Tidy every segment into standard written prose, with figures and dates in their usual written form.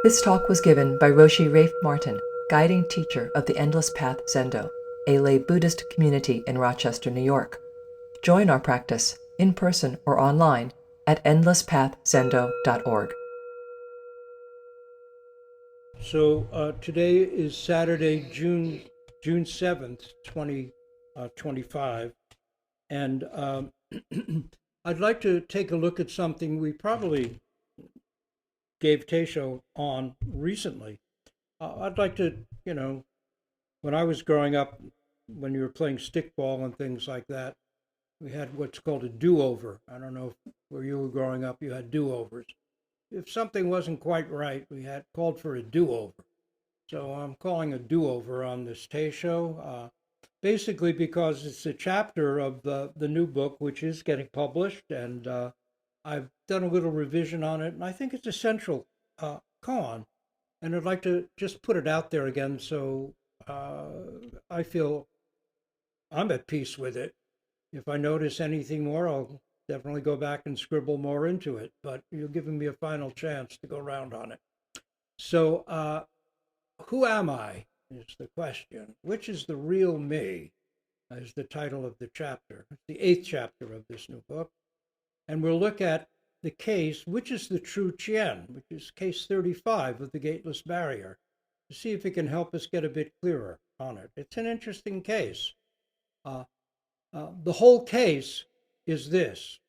This talk was given by Roshi Rafe Martin, guiding teacher of the Endless Path Zendo, a lay Buddhist community in Rochester, New York. Join our practice, in person or online, at endlesspathzendo.org. So today is Saturday, June 7th, 2025, and I'd like to take a look at something we probably gave Teisho on recently. I'd like to, when I was growing up, when you were playing stickball and things like that, we had what's called a do-over. I don't know if where you were growing up, you had do-overs. If something wasn't quite right, we had called for a do-over. So I'm calling a do-over on this Teisho, basically because it's a chapter of the new book, which is getting published, and I've done a little revision on it, and I think it's a central koan, and I'd like to just put it out there again so I feel I'm at peace with it. If I notice anything more, I'll definitely go back and scribble more into it, but you're giving me a final chance to go around on it. So, who am I is the question. Which is the real me is the title of the chapter. It's the 8th chapter of this new book. And we'll look at the case, which is the true Tien, which is case 35 of the gateless barrier, to see if it can help us get a bit clearer on it. It's an interesting case. The whole case is this,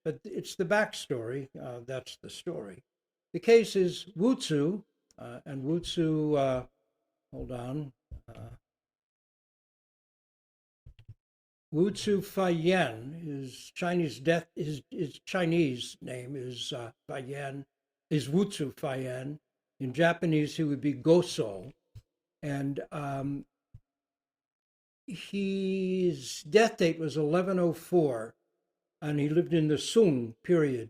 but it's the backstory. That's the story. The case is Wu-tsu, and Wu-tsu, hold on. Wu-tsu Faiyan, his Chinese name is Faiyan, is Wu-tsu Faiyan. In Japanese, he would be Goso. And his death date was 1104, and he lived in the Sung period.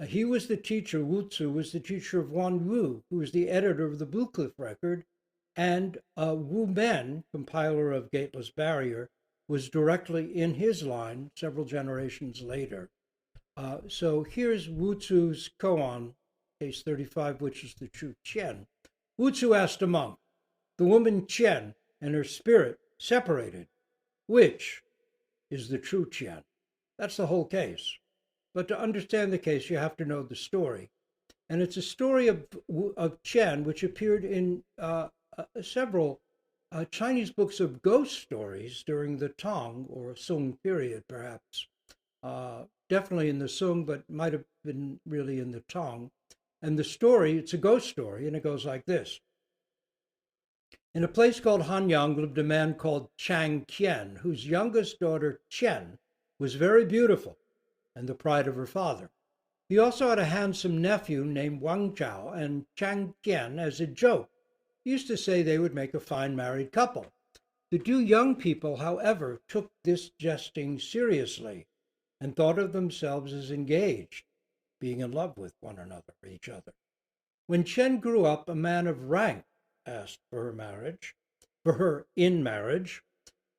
He was the teacher, Wu-tsu was the teacher of Wan Wu, who was the editor of the Blue Cliff Record, and Wu Men, compiler of Gateless Barrier, was directly in his line several generations later. So here's Wu-tsu's koan, case 35, which is the true Tien. Wu-tsu asked a monk, the woman Tien and her spirit separated. Which is the true Tien? That's the whole case. But to understand the case, you have to know the story. And it's a story of Tien, which appeared in several Chinese books of ghost stories during the Tang or Sung period, perhaps. Definitely in the Sung, but might have been really in the Tang. And the story, it's a ghost story, and it goes like this. In a place called Hanyang lived a man called Chang Qian, whose youngest daughter, Qian, was very beautiful and the pride of her father. He also had a handsome nephew named Wang Zhao, and Chang Qian, as a joke, used to say they would make a fine married couple. The two young people, however, took this jesting seriously and thought of themselves as engaged, being in love with one another, each other. When Chen grew up, a man of rank asked for her in marriage.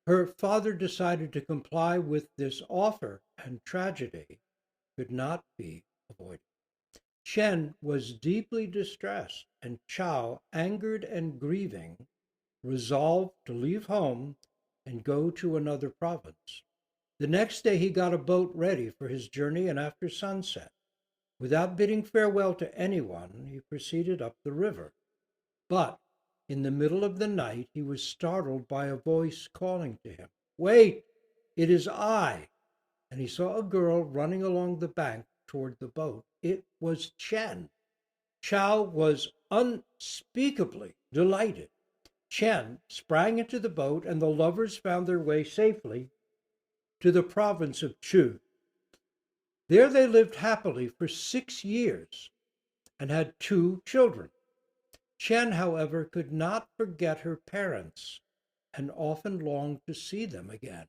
Her father decided to comply with this offer, and tragedy could not be avoided. Chen was deeply distressed, and Chao, angered and grieving, resolved to leave home and go to another province. The next day he got a boat ready for his journey, and after sunset, without bidding farewell to anyone, he proceeded up the river. But in the middle of the night, he was startled by a voice calling to him, "Wait, it is I." And he saw a girl running along the bank toward the boat. It was Chen. Chao was unspeakably delighted. Chen sprang into the boat, and the lovers found their way safely to the province of Chu. There they lived happily for 6 years and had 2 children. Chen, however, could not forget her parents and often longed to see them again.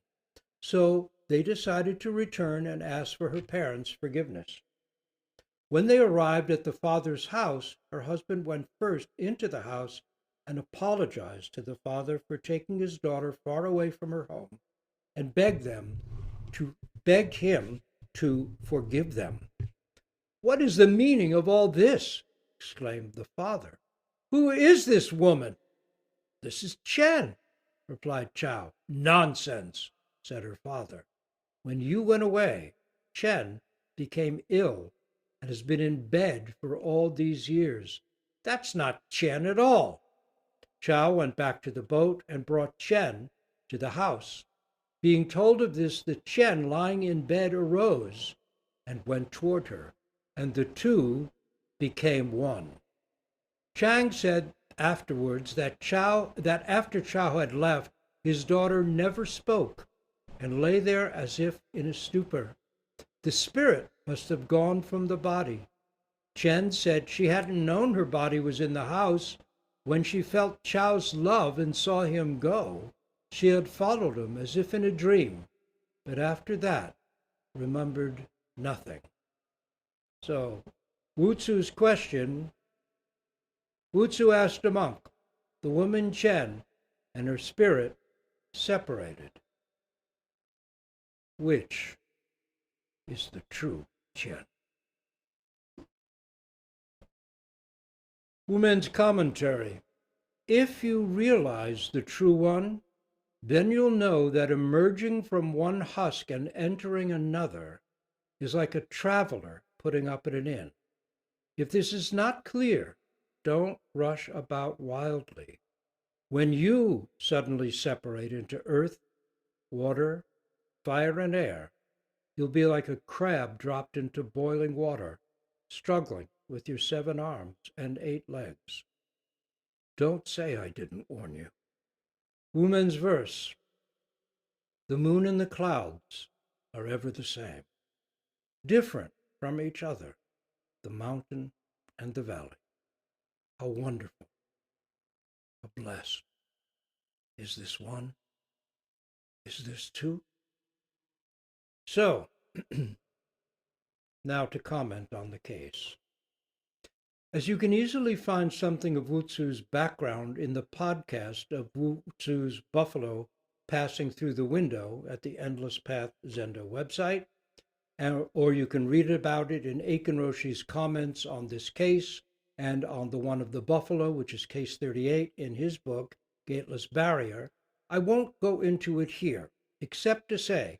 So they decided to return and ask for her parents' forgiveness. When they arrived at the father's house, her husband went first into the house and apologized to the father for taking his daughter far away from her home and begged him to forgive them. "What is the meaning of all this?" exclaimed the father. Who is this woman? This is Chen, replied Chow. Nonsense, said her father. When you went away, Chen became ill and has been in bed for all these years. That's not Chen at all. Chow went back to the boat and brought Chen to the house. Being told of this, the Chen lying in bed arose and went toward her, and the two became one. Chang said afterwards that after Chow had left, his daughter never spoke and lay there as if in a stupor. The spirit must have gone from the body. Chen said she hadn't known her body was in the house. When she felt Chow's love and saw him go, she had followed him as if in a dream, but after that remembered nothing. So, Wu-tsu's question, Wu-tsu asked a monk, the woman Chen and her spirit separated. Which is the true Chen? Woman's commentary. If you realize the true one, then you'll know that emerging from one husk and entering another is like a traveler putting up at an inn. If this is not clear, don't rush about wildly. When you suddenly separate into earth, water, fire, and air, you'll be like a crab dropped into boiling water, struggling with your 7 arms and 8 legs. Don't say I didn't warn you. Woman's verse. The moon and the clouds are ever the same, different from each other, the mountain and the valley. How wonderful, how blessed. Is this one? Is this two? So, now to comment on the case. As you can easily find something of Wu-tsu's background in the podcast of Wu-tsu's buffalo passing through the window at the Endless Path Zendo website, or you can read about it in Eiken Roshi's comments on this case and on the one of the buffalo, which is case 38 in his book, Gateless Barrier. I won't go into it here, except to say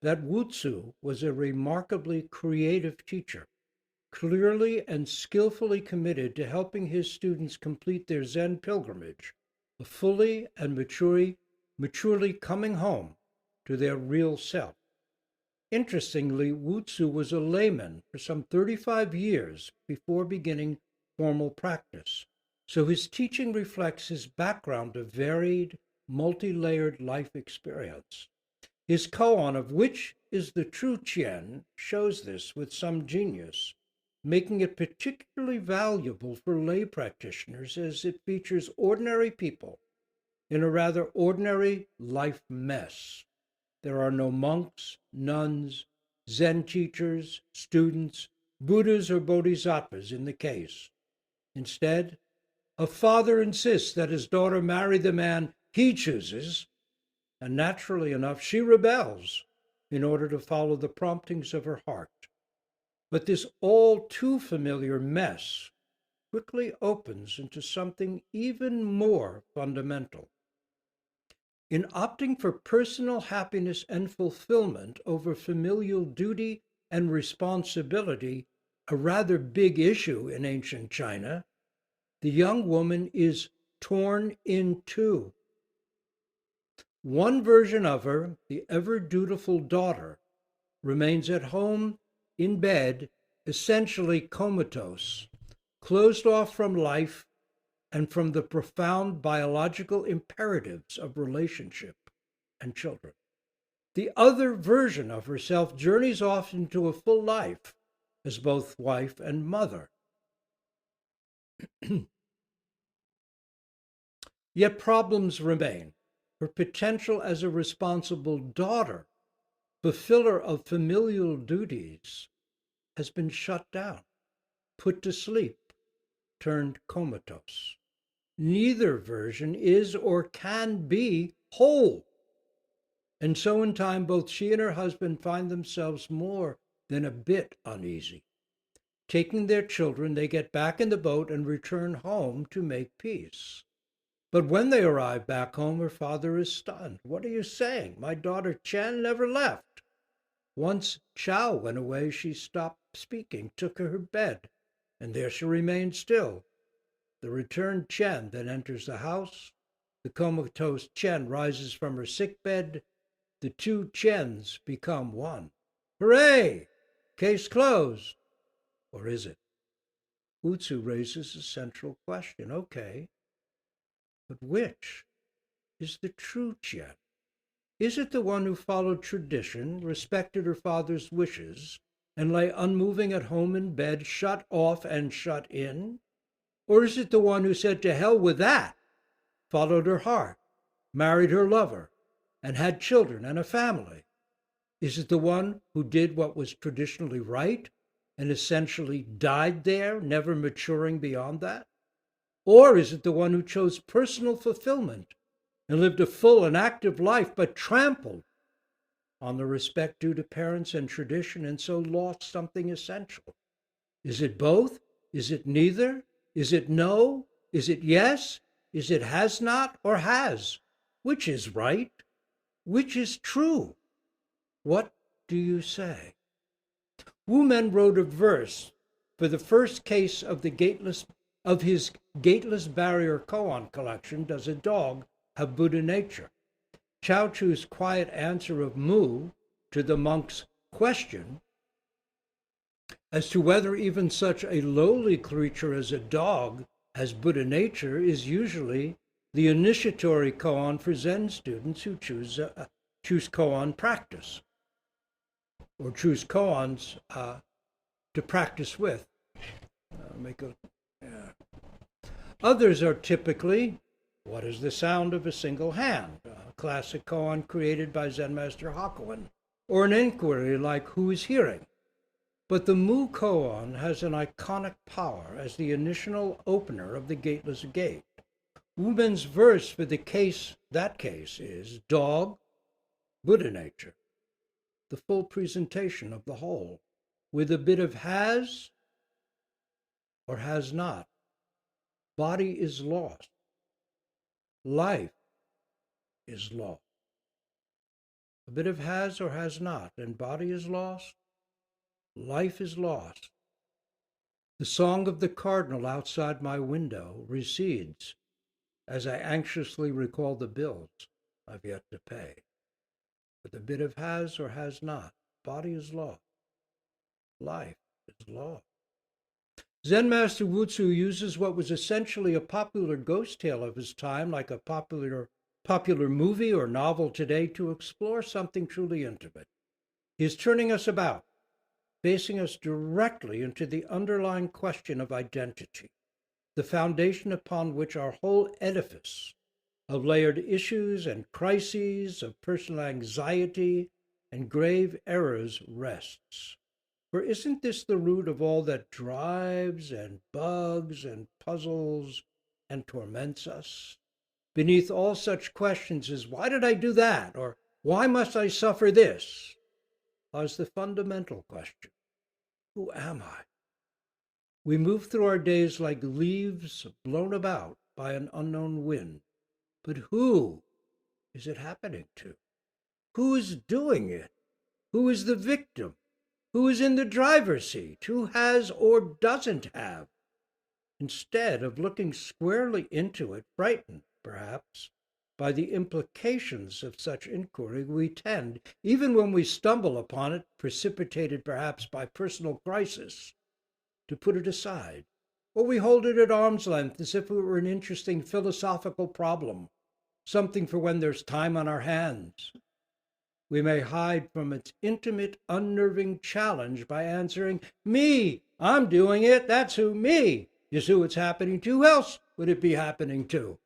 that Wu-tsu was a remarkably creative teacher, clearly and skillfully committed to helping his students complete their Zen pilgrimage, fully and maturely coming home to their real self. Interestingly, Wu-tsu was a layman for some 35 years before beginning formal practice, so his teaching reflects his background of varied, multi-layered life experience. His koan of Which is the True Chen shows this with some genius, making it particularly valuable for lay practitioners as it features ordinary people in a rather ordinary life mess. There are no monks, nuns, Zen teachers, students, Buddhas, or Bodhisattvas in the case. Instead, a father insists that his daughter marry the man he chooses, and naturally enough, she rebels in order to follow the promptings of her heart. But this all too familiar mess quickly opens into something even more fundamental. In opting for personal happiness and fulfillment over familial duty and responsibility, a rather big issue in ancient China, the young woman is torn in two. One version of her, the ever dutiful daughter, remains at home in bed, essentially comatose, closed off from life and from the profound biological imperatives of relationship and children. The other version of herself journeys off into a full life as both wife and mother. Yet problems remain. Her potential as a responsible daughter, fulfiller of familial duties, has been shut down, put to sleep, turned comatose. Neither version is or can be whole. And so in time, both she and her husband find themselves more than a bit uneasy. Taking their children, they get back in the boat and return home to make peace. But when they arrive back home, her father is stunned. "What are you saying? My daughter Chen never left." Once Chow went away, she stopped speaking, took her bed, and there she remained still. The returned Chen then enters the house. The comatose Chen rises from her sick bed. The two Chens become one. Hooray! Case closed. Or is it? Wu-tsu raises a central question. Okay, but which is the true Chen? Is it the one who followed tradition, respected her father's wishes, and lay unmoving at home in bed, shut off and shut in? Or is it the one who said to hell with that, followed her heart, married her lover, and had children and a family? Is it the one who did what was traditionally right and essentially died there, never maturing beyond that? Or is it the one who chose personal fulfillment and lived a full and active life, but trampled on the respect due to parents and tradition and so lost something essential? Is it both? Is it neither? Is it no? Is it yes? Is it has not or has? Which is right? Which is true? What do you say? Wu Men wrote a verse for the first case of his gateless barrier koan collection, Does a Dog Have Buddha Nature? Chao Chu's quiet answer of Mu to the monk's question as to whether even such a lowly creature as a dog has Buddha nature is usually the initiatory koan for Zen students who choose koan practice, or choose koans to practice with. Others are typically, what is the sound of a single hand? A classic koan created by Zen Master Hakuin, or an inquiry like, who is hearing? But the Mu koan has an iconic power as the initial opener of the gateless gate. Wu Men's verse for that case is dog, Buddha nature, the full presentation of the whole, with a bit of has or has not. Body is lost. Life is lost. A bit of has or has not, and body is lost. Life is lost. The song of the cardinal outside my window recedes as I anxiously recall the bills I've yet to pay. But the bit of has or has not, body is lost. Life is lost. Zen Master Wu-tsu uses what was essentially a popular ghost tale of his time, like a popular movie or novel today, to explore something truly intimate. He is turning us about, facing us directly into the underlying question of identity, the foundation upon which our whole edifice of layered issues and crises, of personal anxiety and grave errors rests. For isn't this the root of all that drives and bugs and puzzles and torments us? Beneath all such questions is, why did I do that? Or why must I suffer this? Lies the fundamental question, who am I? We move through our days like leaves blown about by an unknown wind. But who is it happening to? Who is doing it? Who is the victim? Who is in the driver's seat? Who has or doesn't have? Instead of looking squarely into it, frightened, perhaps, by the implications of such inquiry, we tend, even when we stumble upon it, precipitated perhaps by personal crisis, to put it aside. Or we hold it at arm's length as if it were an interesting philosophical problem, something for when there's time on our hands. We may hide from its intimate, unnerving challenge by answering, me, I'm doing it, that's who, me is who it's happening to. Who else would it be happening to?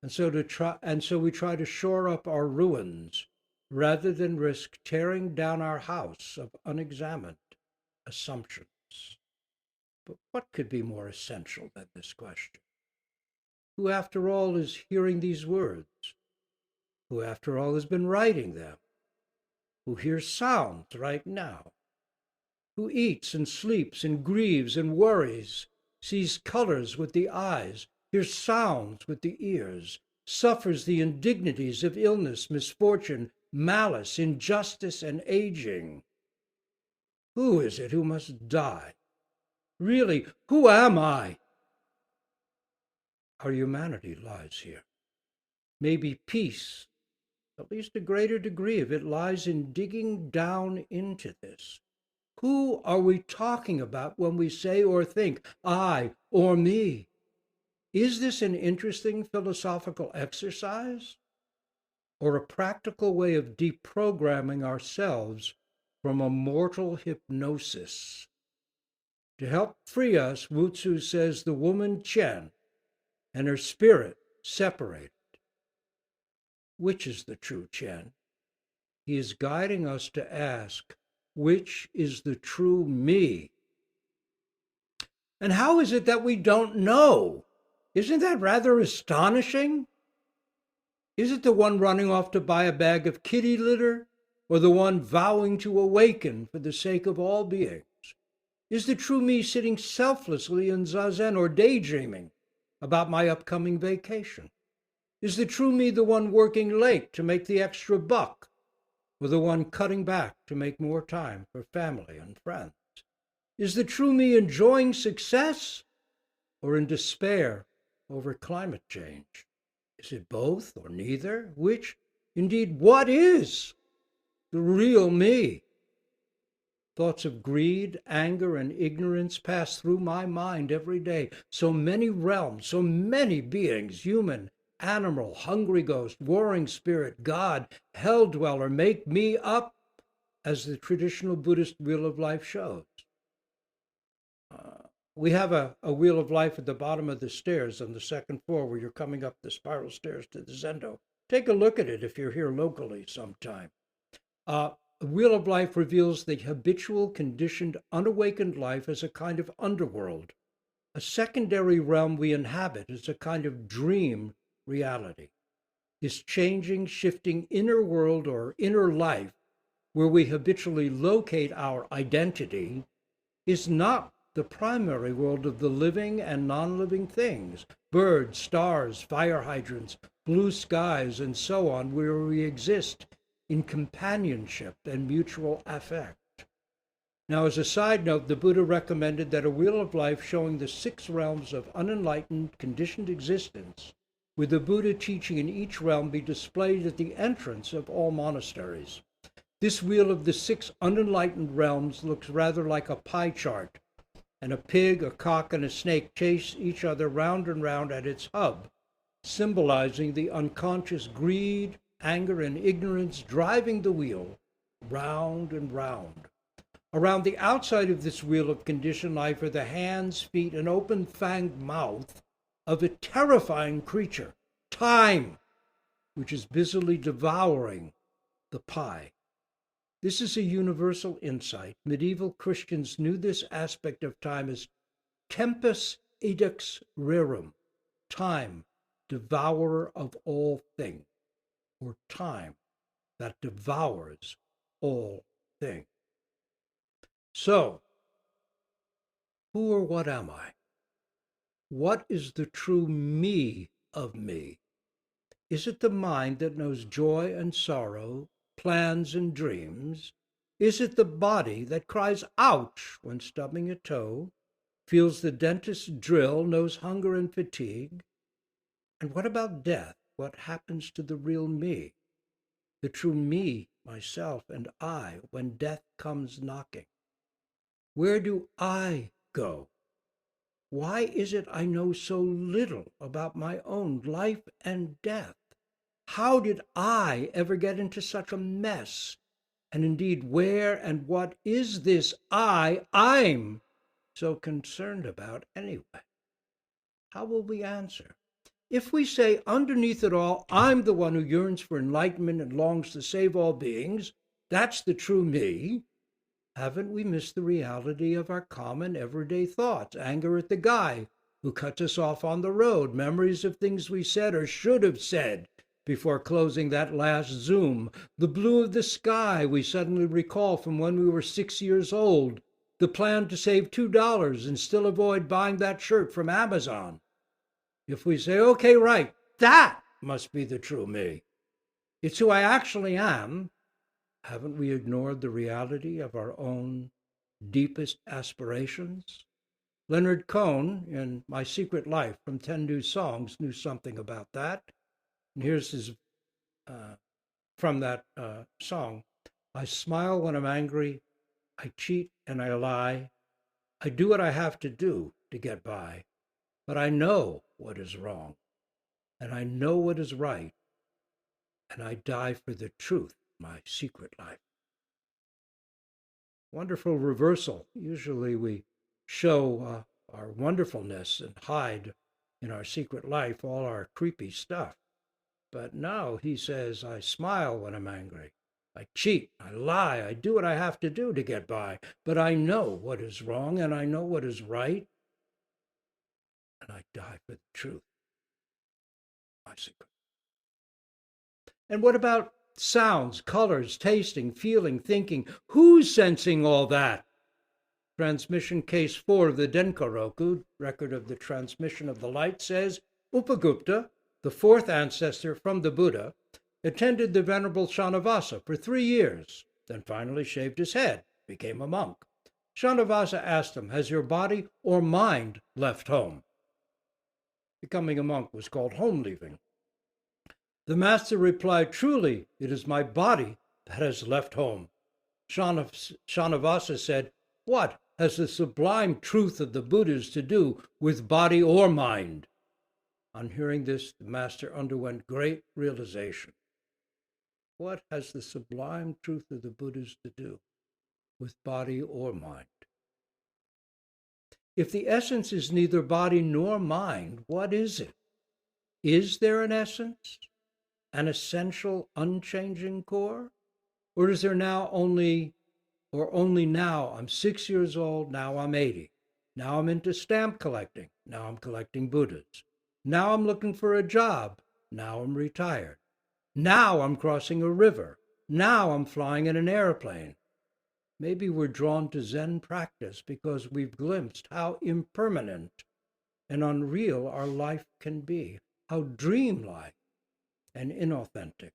And so we try to shore up our ruins rather than risk tearing down our house of unexamined assumptions. But what could be more essential than this question? Who, after all, is hearing these words? Who, after all, has been writing them? Who hears sounds right now? who eats and sleeps and grieves and worries, sees colors with the eyes, hears sounds with the ears, suffers the indignities of illness, misfortune, malice, injustice, and aging. Who is it who must die? Really, who am I? Our humanity lies here. Maybe peace, at least a greater degree of it, lies in digging down into this. Who are we talking about when we say or think I or me? Is this an interesting philosophical exercise or a practical way of deprogramming ourselves from a mortal hypnosis? To help free us, Wu-tsu says the woman Chen and her spirit separated. Which is the true Chen? He is guiding us to ask, which is the true me? And how is it that we don't know? Isn't that rather astonishing? Is it the one running off to buy a bag of kitty litter, or the one vowing to awaken for the sake of all beings? Is the true me sitting selflessly in zazen or daydreaming about my upcoming vacation? Is the true me the one working late to make the extra buck, or the one cutting back to make more time for family and friends? Is the true me enjoying success or in despair over climate change? Is it both or neither? Which, indeed, what is the real me? Thoughts of greed, anger, and ignorance pass through my mind every day. So many realms, so many beings, human, animal, hungry ghost, warring spirit, God, hell dweller, make me up, as the traditional Buddhist wheel of life shows. We have a wheel of life at the bottom of the stairs on the second floor where you're coming up the spiral stairs to the Zendo. Take a look at it if you're here locally sometime. A wheel of life reveals the habitual, conditioned, unawakened life as a kind of underworld, a secondary realm we inhabit as a kind of dream reality. This changing, shifting inner world or inner life, where we habitually locate our identity, is not the primary world of the living and non-living things, birds, stars, fire hydrants, blue skies, and so on, where we exist in companionship and mutual affect. Now, as a side note, the Buddha recommended that a wheel of life showing the 6 realms of unenlightened, conditioned existence, with the Buddha teaching in each realm, be displayed at the entrance of all monasteries. This wheel of the 6 unenlightened realms looks rather like a pie chart, and a pig, a cock, and a snake chase each other round and round at its hub, symbolizing the unconscious greed, anger, and ignorance driving the wheel round and round. Around the outside of this wheel of conditioned life are the hands, feet, and open-fanged mouth of a terrifying creature, time, which is busily devouring the pie. This is a universal insight. Medieval Christians knew this aspect of time as tempus edax rerum, time, devourer of all things, or time that devours all things. So, who or what am I? What is the true me of me? Is it the mind that knows joy and sorrow, plans and dreams? Is it the body that cries ouch when stubbing a toe, feels the dentist's drill, knows hunger and fatigue? And what about death? What happens to the real me, the true me, myself, and I, when death comes knocking? Where do I go? Why is it I know so little about my own life and death? How did I ever get into such a mess? And indeed, where and what is this I'm so concerned about anyway? How will we answer? If we say, underneath it all, I'm the one who yearns for enlightenment and longs to save all beings, that's the true me, haven't we missed the reality of our common everyday thoughts? Anger at the guy who cuts us off on the road, memories of things we said or should have said before closing that last Zoom, the blue of the sky we suddenly recall from when we were 6 years old, the plan to save $2 and still avoid buying that shirt from Amazon. If we say, okay, right, that must be the true me. It's who I actually am. Haven't we ignored the reality of our own deepest aspirations? Leonard Cohen, in My Secret Life from 10 New Songs, knew something about that. And here's his, from that song. I smile when I'm angry. I cheat and I lie. I do what I have to do to get by. But I know what is wrong. And I know what is right. And I die for the truth, my secret life. Wonderful reversal. Usually we show our wonderfulness and hide in our secret life all our creepy stuff. But now he says, I smile when I'm angry. I cheat, I lie, I do what I have to do to get by. But I know what is wrong and I know what is right. And I die for the truth, my secret. And what about sounds, colors, tasting, feeling, thinking? Who's sensing all that? Transmission case 4 of the Denkoroku, record of the transmission of the light, says Upagupta, the fourth ancestor from the Buddha, attended the Venerable Shanavasa for 3 years, then finally shaved his head, became a monk. Shanavasa asked him, has your body or mind left home? Becoming a monk was called home leaving. The master replied, truly, it is my body that has left home. Shanavasa said, what has the sublime truth of the Buddhas to do with body or mind? On hearing this, the master underwent great realization. What has the sublime truth of the Buddhas to do with body or mind? If the essence is neither body nor mind, what is it? Is there an essence? An essential, unchanging core? Or is there now only now I'm 6 years old, now I'm 80. Now I'm into stamp collecting, now I'm collecting Buddhas. Now I'm looking for a job, now I'm retired. Now I'm crossing a river, now I'm flying in an airplane. Maybe we're drawn to Zen practice because we've glimpsed how impermanent and unreal our life can be, how dreamlike and inauthentic.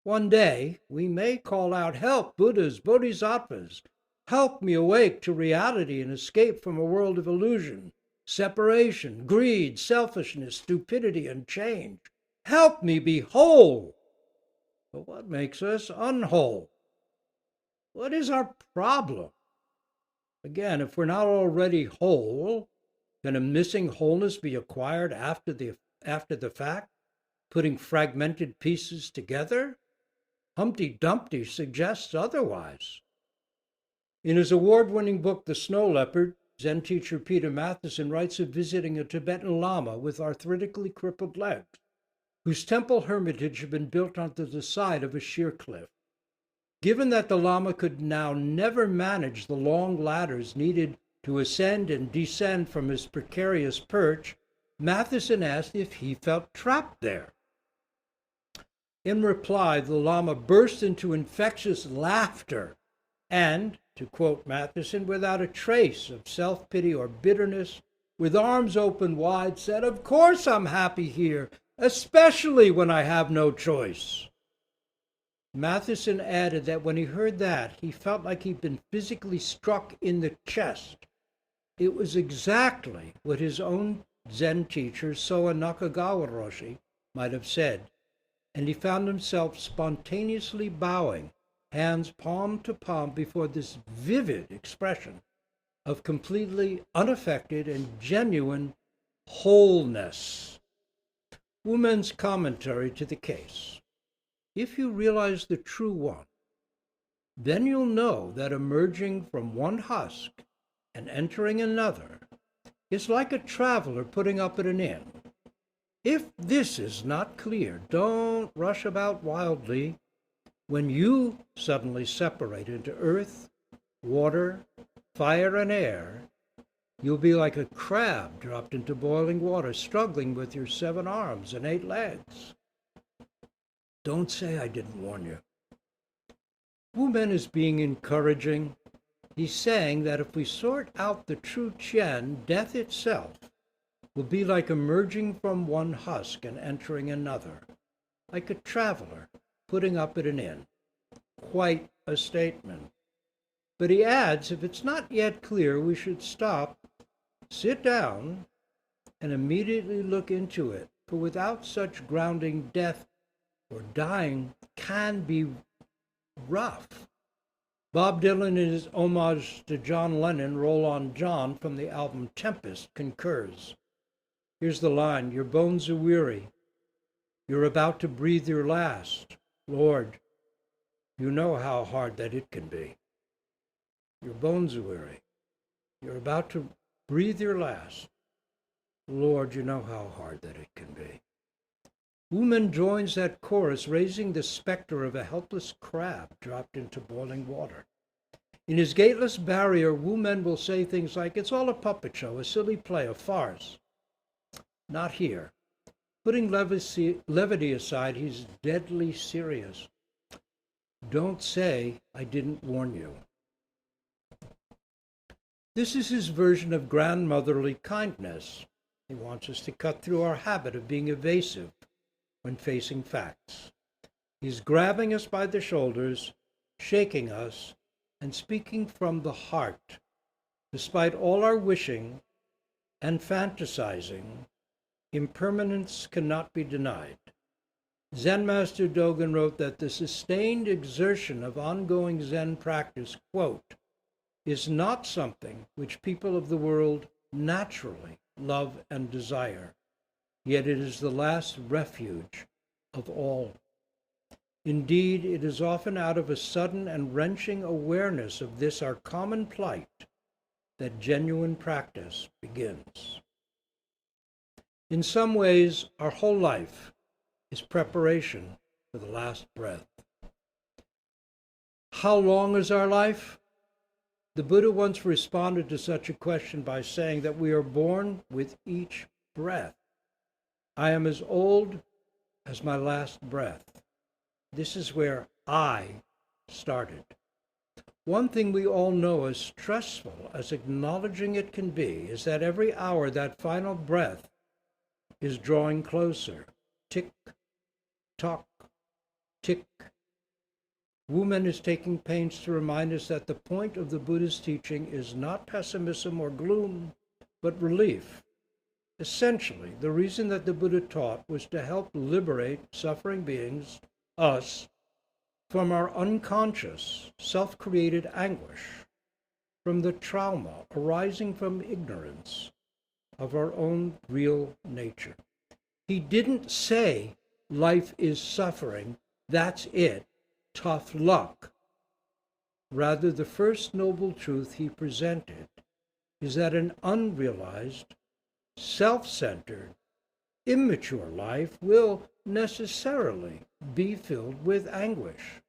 One day, we may call out, help, Buddhas, Bodhisattvas, help me awake to reality and escape from a world of illusion, separation, greed, selfishness, stupidity, and change. Help me be whole. But what makes us unwhole? What is our problem? Again, if we're not already whole, can a missing wholeness be acquired after the fact, putting fragmented pieces together? Humpty Dumpty suggests otherwise. In his award-winning book, The Snow Leopard, Zen teacher Peter Matheson writes of visiting a Tibetan Lama with arthritically crippled legs, whose temple hermitage had been built onto the side of a sheer cliff. Given that the Lama could now never manage the long ladders needed to ascend and descend from his precarious perch, Matheson asked if he felt trapped there. In reply, the Lama burst into infectious laughter and, to quote Matheson, without a trace of self-pity or bitterness, with arms open wide, said, of course I'm happy here, especially when I have no choice. Matheson added that when he heard that, he felt like he'd been physically struck in the chest. It was exactly what his own Zen teacher, Soa Nakagawa Roshi, might have said, and he found himself spontaneously bowing, hands palm to palm, before this vivid expression of completely unaffected and genuine wholeness. Wumen's commentary to the case. If you realize the true one, then you'll know that emerging from one husk and entering another is like a traveler putting up at an inn. If this is not clear, don't rush about wildly. When you suddenly separate into earth, water, fire, and air, you'll be like a crab dropped into boiling water, struggling with your 7 arms and 8 legs. Don't say I didn't warn you. Wu Men is being encouraging, He's saying that if we sort out the true Qian, death itself will be like emerging from one husk and entering another, like a traveler putting up at an inn. Quite a statement. But he adds, if it's not yet clear, we should stop, sit down, and immediately look into it. For without such grounding, death or dying can be rough. Bob Dylan, in his homage to John Lennon, Roll On John, from the album Tempest, concurs. Here's the line, your bones are weary. You're about to breathe your last. Lord, you know how hard that it can be. Your bones are weary. You're about to breathe your last. Lord, you know how hard that it can be. Wu-men joins that chorus, raising the specter of a helpless crab dropped into boiling water. In his gateless barrier, Wu-men will say things like, it's all a puppet show, a silly play, a farce. Not here. Putting levity aside, he's deadly serious. Don't say I didn't warn you. This is his version of grandmotherly kindness. He wants us to cut through our habit of being evasive when facing facts. He's grabbing us by the shoulders, shaking us, and speaking from the heart. Despite all our wishing and fantasizing, impermanence cannot be denied. Zen Master Dogen wrote that the sustained exertion of ongoing Zen practice, quote, is not something which people of the world naturally love and desire, yet it is the last refuge of all. Indeed, it is often out of a sudden and wrenching awareness of this our common plight that genuine practice begins. In some ways, our whole life is preparation for the last breath. How long is our life? The Buddha once responded to such a question by saying that we are born with each breath. I am as old as my last breath. This is where I started. One thing we all know, as stressful as acknowledging it can be, is that every hour that final breath is drawing closer. Tick, tock, tick. Wu-men is taking pains to remind us that the point of the Buddha's teaching is not pessimism or gloom, but relief. Essentially, the reason that the Buddha taught was to help liberate suffering beings, us, from our unconscious, self-created anguish, from the trauma arising from ignorance of our own real nature. He didn't say life is suffering, that's it, tough luck. Rather, the first noble truth he presented is that an unrealized, self-centered, immature life will necessarily be filled with anguish.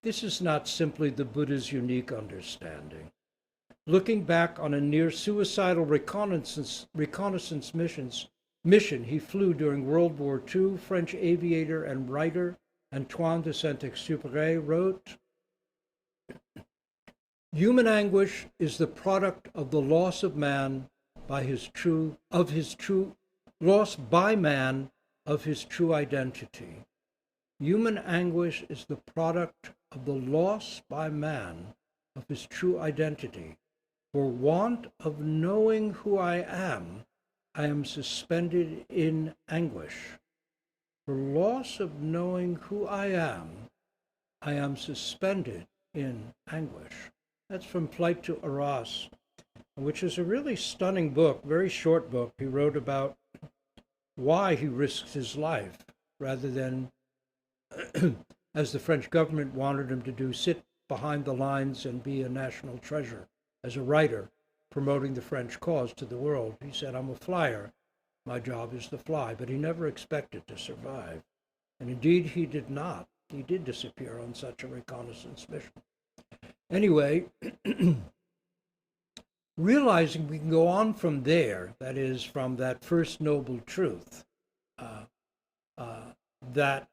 This is not simply the Buddha's unique understanding. Looking back on a near-suicidal reconnaissance mission he flew during World War II, French aviator and writer Antoine de Saint-Exupéry wrote, human anguish is the product of the loss of man loss by man of his true identity. Human anguish is the product of the loss by man of his true identity. For want of knowing who I am suspended in anguish. For loss of knowing who I am suspended in anguish. That's from Flight to Arras, which is a really stunning book, very short book. He wrote about why he risked his life rather than, as the French government wanted him to do, sit behind the lines and be a national treasure as a writer promoting the French cause to the world. He said, I'm a flyer. My job is to fly, but he never expected to survive. And indeed, he did not. He did disappear on such a reconnaissance mission. Anyway, realizing we can go on from there, that is, from that first noble truth, that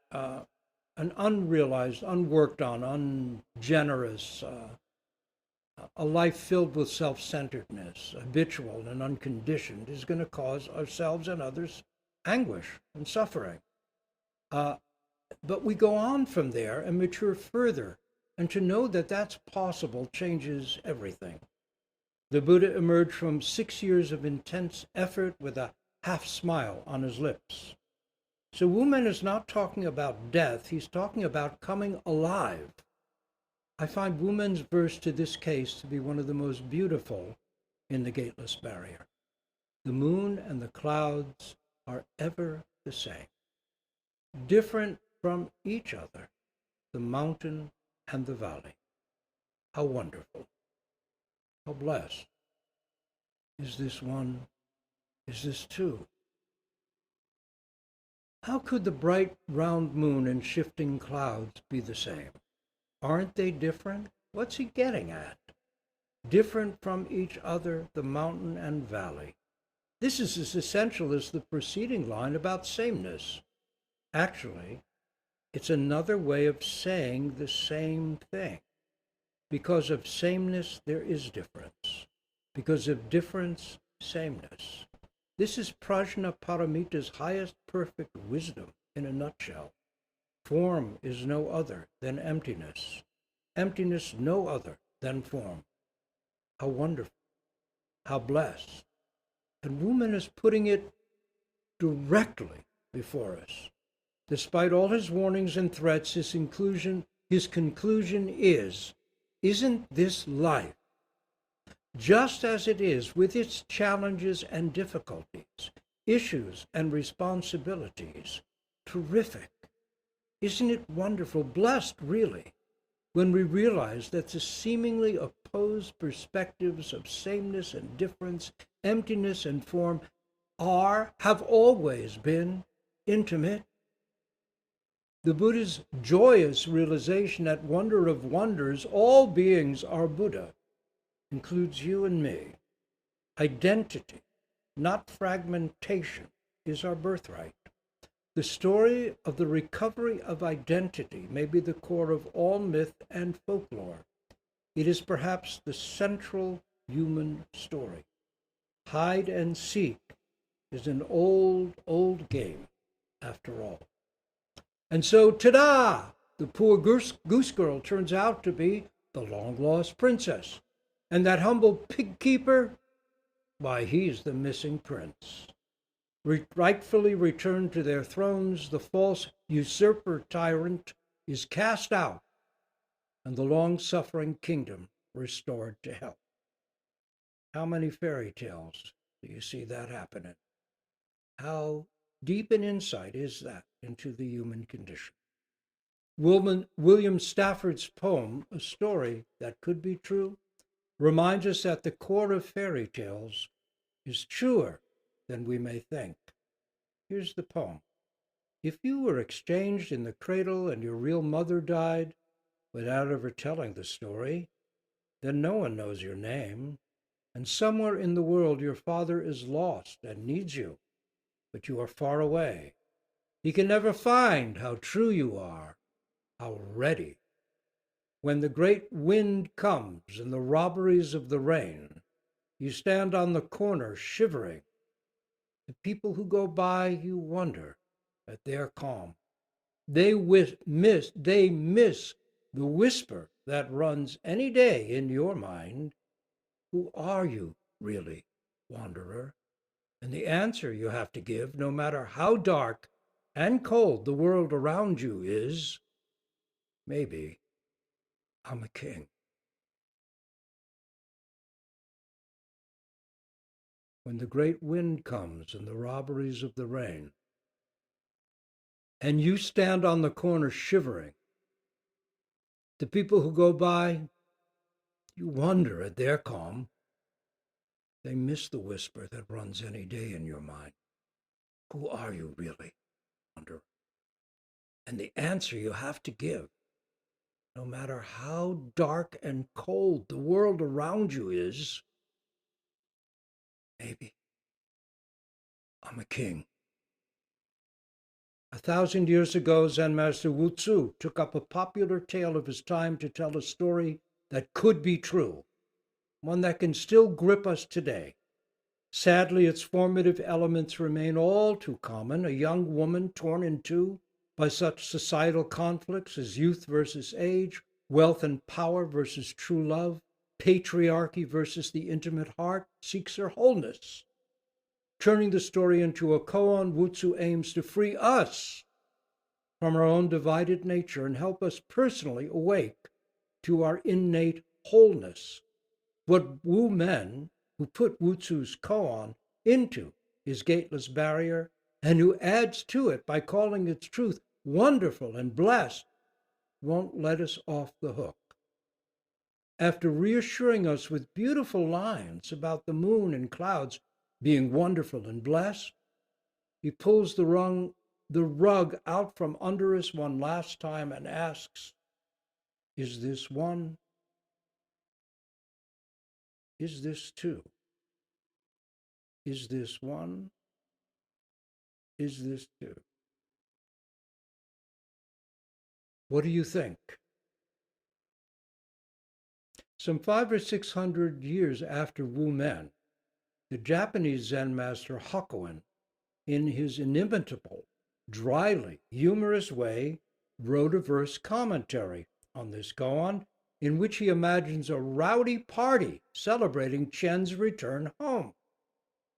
an unrealized, unworked on, ungenerous, A life filled with self-centeredness, habitual and unconditioned, is going to cause ourselves and others anguish and suffering. But we go on from there and mature further. And to know that that's possible changes everything. The Buddha emerged from 6 years of intense effort with a half smile on his lips. So Wu Men is not talking about death, he's talking about coming alive. I find Wu Men's verse to this case to be one of the most beautiful in the Gateless Barrier. The moon and the clouds are ever the same, different from each other, the mountain and the valley. How wonderful, how blessed. Is this one? Is this two? How could the bright round moon and shifting clouds be the same? Aren't they different? What's he getting at? Different from each other, the mountain and valley. This is as essential as the preceding line about sameness. Actually, it's another way of saying the same thing. Because of sameness, there is difference. Because of difference, sameness. This is Prajnaparamita's highest perfect wisdom in a nutshell. Form is no other than emptiness. Emptiness no other than form. How wonderful. How blessed. And Wu Men is putting it directly before us. Despite all his warnings and threats, his conclusion is, isn't this life, just as it is with its challenges and difficulties, issues and responsibilities, terrific? Isn't it wonderful, blessed really, when we realize that the seemingly opposed perspectives of sameness and difference, emptiness and form have always been intimate? The Buddha's joyous realization that wonder of wonders, all beings are Buddha, includes you and me. Identity, not fragmentation, is our birthright. The story of the recovery of identity may be the core of all myth and folklore. It is perhaps the central human story. Hide and seek is an old, old game, after all. And so, ta-da! The poor goose girl turns out to be the long-lost princess. And that humble pig keeper, why, he's the missing prince. Rightfully returned to their thrones, the false usurper tyrant is cast out, and the long-suffering kingdom restored to health. How many fairy tales do you see that happening? How deep an insight is that into the human condition? William Stafford's poem, A Story That Could Be True, reminds us that the core of fairy tales is truer than we may think. Here's the poem. If you were exchanged in the cradle and your real mother died without ever telling the story, then no one knows your name, and somewhere in the world your father is lost and needs you, but you are far away. He can never find how true you are, how ready. When the great wind comes and the robberies of the rain, you stand on the corner shivering. The people who go by, you wonder at their calm. They miss the whisper that runs any day in your mind. Who are you, really, wanderer? And the answer you have to give, no matter how dark and cold the world around you is, maybe I'm a king. When the great wind comes and the robberies of the rain, and you stand on the corner shivering, the people who go by, you wonder at their calm. They miss the whisper that runs any day in your mind. Who are you really, wanderer? And the answer you have to give, no matter how dark and cold the world around you is, maybe I'm a king. 1,000 years ago, Zen Master Wu-tsu took up a popular tale of his time to tell a story that could be true. one that can still grip us today. Sadly, its formative elements remain all too common. A young woman torn in two by such societal conflicts as youth versus age, wealth and power versus true love, patriarchy versus the intimate heart, seeks her wholeness. Turning the story into a koan, Wu-tsu aims to free us from our own divided nature and help us personally awake to our innate wholeness. What Wu men who put Wu-tsu's koan into his gateless barrier and who adds to it by calling its truth wonderful and blessed won't let us off the hook. After reassuring us with beautiful lines about the moon and clouds being wonderful and blessed, he pulls the rug out from under us one last time and asks, is this one? Is this two? Is this one? Is this two? What do you think? Some 500 or 600 years after Wu Men, the Japanese Zen master Hakuin, in his inimitable, dryly humorous way, wrote a verse commentary on this koan, in which he imagines a rowdy party celebrating Chen's return home.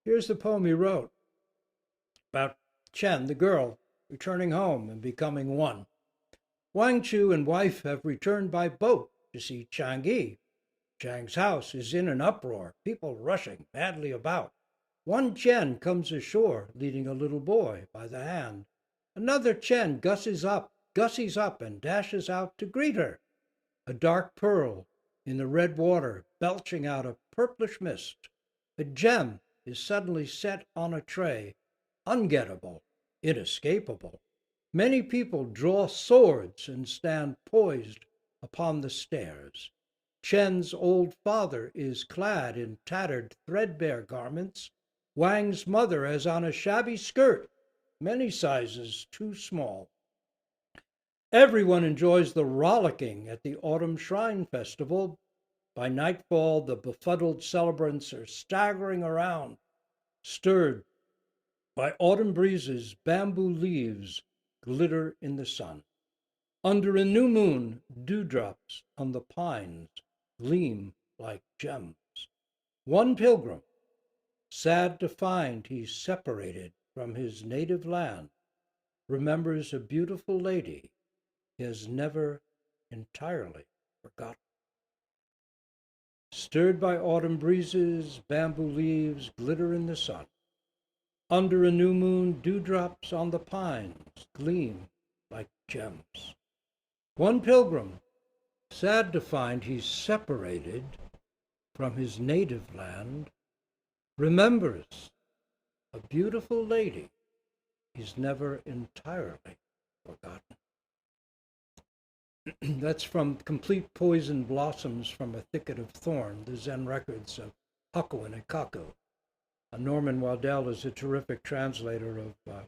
Here's the poem he wrote about Chen, the girl, returning home and becoming one. Wang Chu and wife have returned by boat to see Chang'e. Chang's house is in an uproar, people rushing madly about. One Chen comes ashore, leading a little boy by the hand. Another Chen gussies up and dashes out to greet her. A dark pearl in the red water, belching out a purplish mist. A gem is suddenly set on a tray, ungettable, inescapable. Many people draw swords and stand poised upon the stairs. Chen's old father is clad in tattered, threadbare garments. Wang's mother has on a shabby skirt, many sizes too small. Everyone enjoys the rollicking at the Autumn Shrine Festival. By nightfall, the befuddled celebrants are staggering around, stirred by autumn breezes. Bamboo leaves glitter in the sun. Under a new moon, dewdrops on the pines gleam like gems. One pilgrim, sad to find he's separated from his native land, remembers a beautiful lady he has never entirely forgotten. Stirred by autumn breezes, bamboo leaves glitter in the sun. Under a new moon, dewdrops on the pines gleam like gems. One pilgrim, sad to find he's separated from his native land, remembers a beautiful lady he's never entirely forgotten. That's from Complete Poison Blossoms from a Thicket of Thorn, the Zen records of Hakuin and Kaku. Norman Waddell is a terrific translator of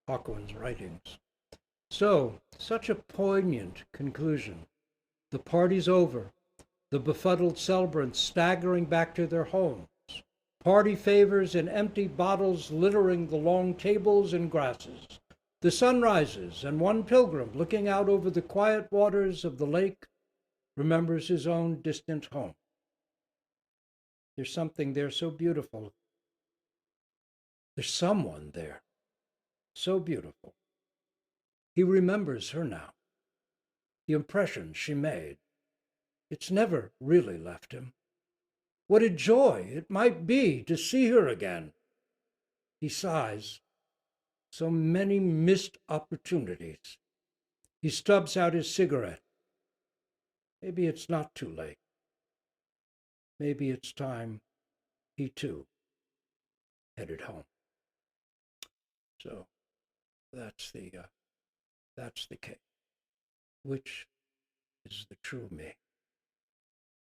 Hakuin's writings. So, such a poignant conclusion. The party's over. The befuddled celebrants staggering back to their homes. Party favors and empty bottles littering the long tables and grasses. The sun rises, and one pilgrim, looking out over the quiet waters of the lake, remembers his own distant home. There's something there so beautiful. There's someone there so beautiful. He remembers her now, the impression she made. It's never really left him. What a joy it might be to see her again. He sighs. So many missed opportunities. He stubs out his cigarette. Maybe it's not too late. Maybe it's time he too headed home. So that's the case. Which is the true me?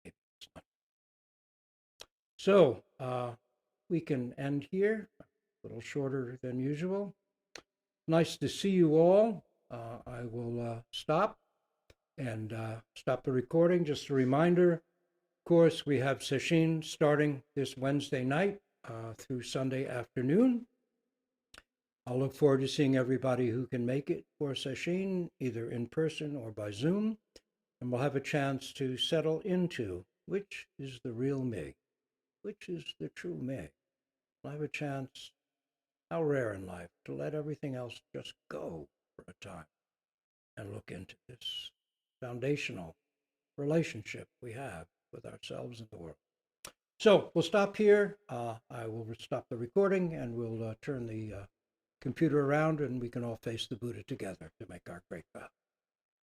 Maybe it's not. So we can end here, a little shorter than usual. Nice to see you all. I will stop the recording. Just a reminder, course, we have sesshin starting this Wednesday night through Sunday afternoon. I'll look forward to seeing everybody who can make it for sesshin, either in person or by Zoom, and we'll have a chance to settle into which is the real me, which is the true me. We'll have a chance, how rare in life, to let everything else just go for a time and look into this foundational relationship we have with ourselves and the world. So we'll stop here. I will stop the recording and we'll turn the computer around and we can all face the Buddha together to make our great vow.